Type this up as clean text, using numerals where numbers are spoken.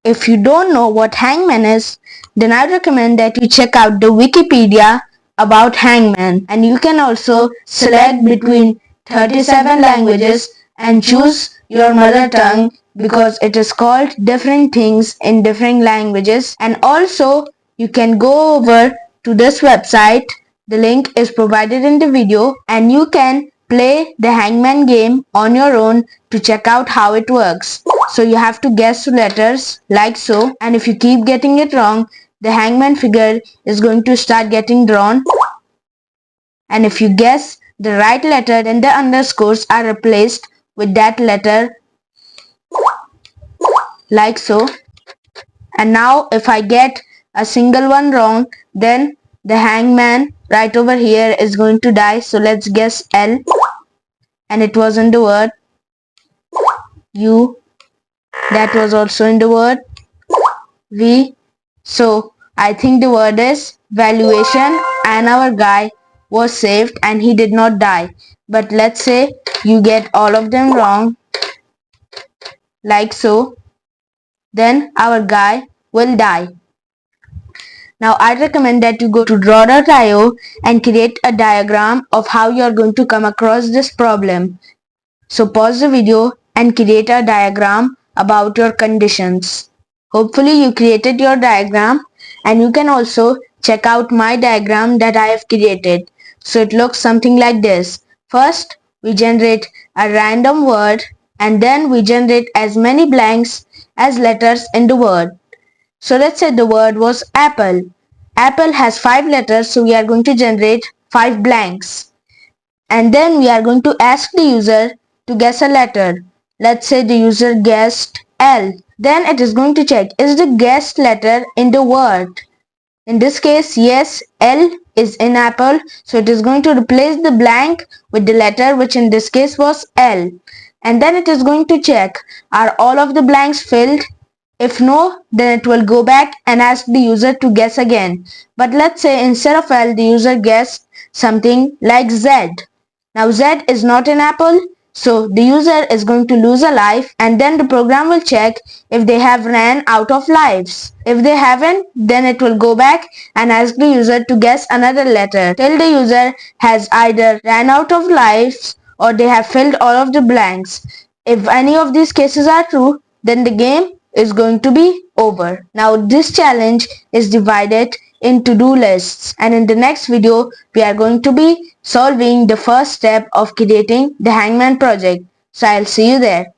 If you don't know what Hangman is, then I recommend that you check out the Wikipedia about Hangman, and you can also select between 37 languages and choose your mother tongue because it is called different things in different languages. And also you can go over to this website. The link is provided in the video, and you can play the Hangman game on your own to check out how it works. So you have to guess letters like so, and if you keep getting it wrong, the Hangman figure is going to start getting drawn, and if you guess the right letter, then the underscores are replaced with that letter like so. And now if I get a single one wrong, then the Hangman right over here is going to die. So let's guess L, and it was in the word. U, that was also in the word. V, so I think the word is valuation, and our guy was saved and he did not die. But let's say you get all of them wrong like so, then our guy will die. Now I recommend that you go to draw.io and create a diagram of how you are going to come across this problem. So pause the video and create a diagram about your conditions. Hopefully you created your diagram, and you can also check out my diagram that I have created. So it looks something like this. First we generate a random word, and then we generate as many blanks as letters in the word. So let's say the word was apple. Apple has 5 letters, so we are going to generate 5 blanks. And then we are going to ask the user to guess a letter. Let's say the user guessed L. Then it is going to check, is the guessed letter in the word? In this case, yes, L is in apple, so it is going to replace the blank with the letter, which in this case was L. And then it is going to check, are all of the blanks filled? If no, then it will go back and ask the user to guess again. But let's say instead of L, the user guessed something like Z. Now Z is not an apple, so the user is going to lose a life, and then the program will check if they have ran out of lives. If they haven't, then it will go back and ask the user to guess another letter till the user has either ran out of lives or they have filled all of the blanks. If any of these cases are true, then the game is going to be over. Now this challenge is divided in to-do lists, and in the next video we are going to be solving the first step of creating the Hangman project. So I'll see you there.